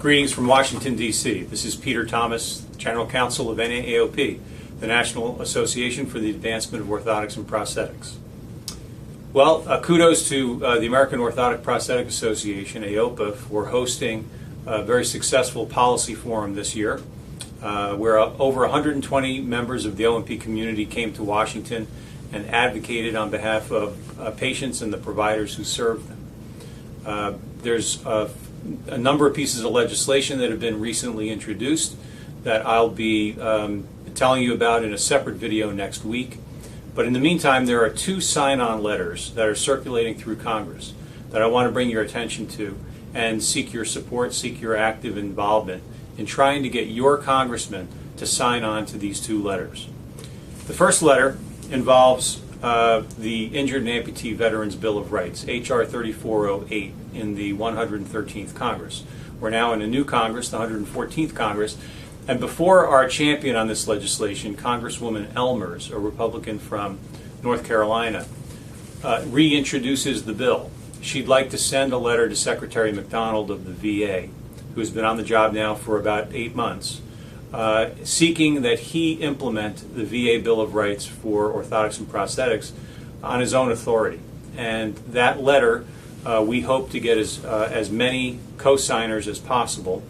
Greetings from Washington, D.C. This is Peter Thomas, General Counsel of NAAOP, the National Association for the Advancement of Orthotics and Prosthetics. Well, kudos to the American Orthotic Prosthetic Association, AOPA, for hosting a very successful policy forum this year, where over 120 members of the O&P community came to Washington and advocated on behalf of patients and the providers who serve them. There's a number of pieces of legislation that have been recently introduced that I'll be telling you about in a separate video next week. But in the meantime, there are two sign-on letters that are circulating through Congress that I want to bring your attention to and seek your support, seek your active involvement in trying to get your congressman to sign on to these two letters. The first letter involves the Injured and Amputee Veterans Bill of Rights, H.R. 3408, in the 113th Congress. We're now in a new Congress, the 114th Congress, and before our champion on this legislation, Congresswoman Ellmers, a Republican from North Carolina, reintroduces the bill, she'd like to send a letter to Secretary McDonald of the VA, who has been on the job now for about 8 months, seeking that he implement the VA Bill of Rights for orthotics and prosthetics on his own authority. And that letter, we hope to get as many co-signers as possible.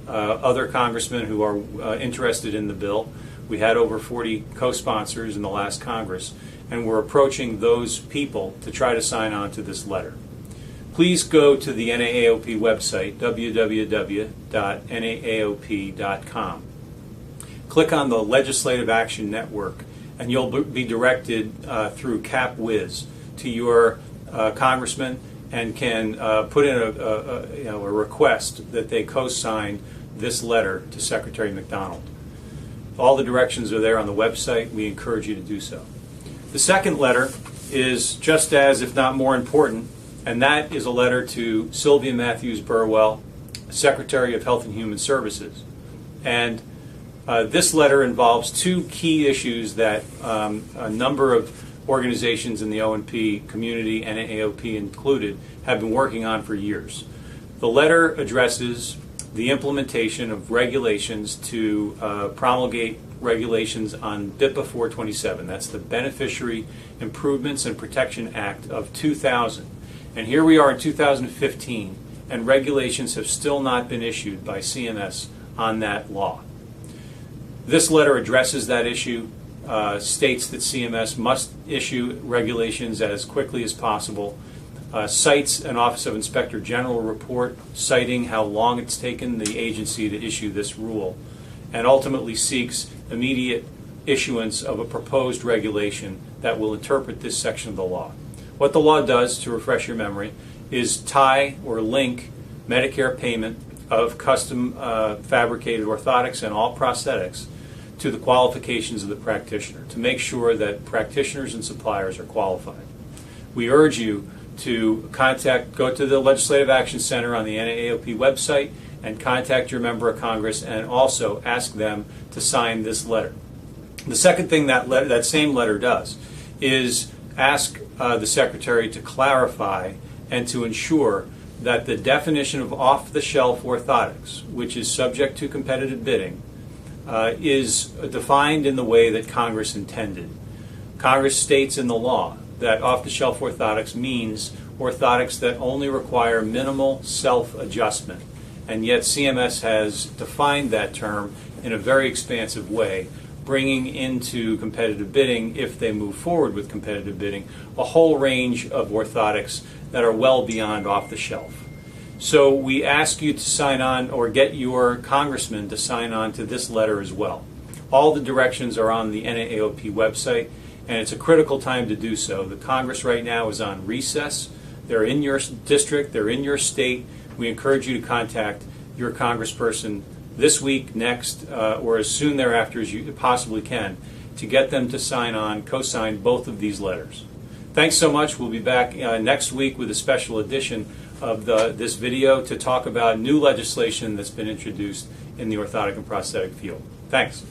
Other congressmen who are interested in the bill. We had over 40 co-sponsors in the last Congress, and we're approaching those people to try to sign on to this letter. Please go to the NAAOP website, www.naaop.com. Click on the Legislative Action Network, and you'll be directed through CapWiz to your congressman and can put in a request that they co-sign this letter to Secretary McDonald. All the directions are there on the website. We encourage you to do so. The second letter is just as, if not more important, and that is a letter to Sylvia Matthews Burwell, Secretary of Health and Human Services. And this letter involves two key issues that a number of organizations in the O&P community, NAAOP included, have been working on for years. The letter addresses the implementation of regulations to promulgate regulations on BIPA 427. That's the Beneficiary Improvements and Protection Act of 2000. And here we are in 2015, and regulations have still not been issued by CMS on that law. This letter addresses that issue, states that CMS must issue regulations as quickly as possible, cites an Office of Inspector General report citing how long it's taken the agency to issue this rule, and ultimately seeks immediate issuance of a proposed regulation that will interpret this section of the law. What the law does, to refresh your memory, is tie or link Medicare payment of custom fabricated orthotics and all prosthetics to the qualifications of the practitioner, to make sure that practitioners and suppliers are qualified. We urge you to go to the Legislative Action Center on the NAAOP website and contact your member of Congress, and also ask them to sign this letter. The second thing that same letter does is ask the Secretary to clarify and to ensure that the definition of off-the-shelf orthotics, which is subject to competitive bidding, is defined in the way that Congress intended. Congress states in the law that off-the-shelf orthotics means orthotics that only require minimal self-adjustment, and yet CMS has defined that term in a very expansive way, bringing into competitive bidding, if they move forward with competitive bidding, a whole range of orthotics that are well beyond off-the-shelf. So we ask you to sign on, or get your congressman to sign on to this letter as well. All the directions are on the NAAOP website, and it's a critical time to do so. The Congress right now is on recess. They're in your district, they're in your state. We encourage you to contact your congressperson this week, next, or as soon thereafter as you possibly can, to get them to sign on, co-sign both of these letters. Thanks so much. We'll be back next week with a special edition of this video to talk about new legislation that's been introduced in the orthotic and prosthetic field. Thanks.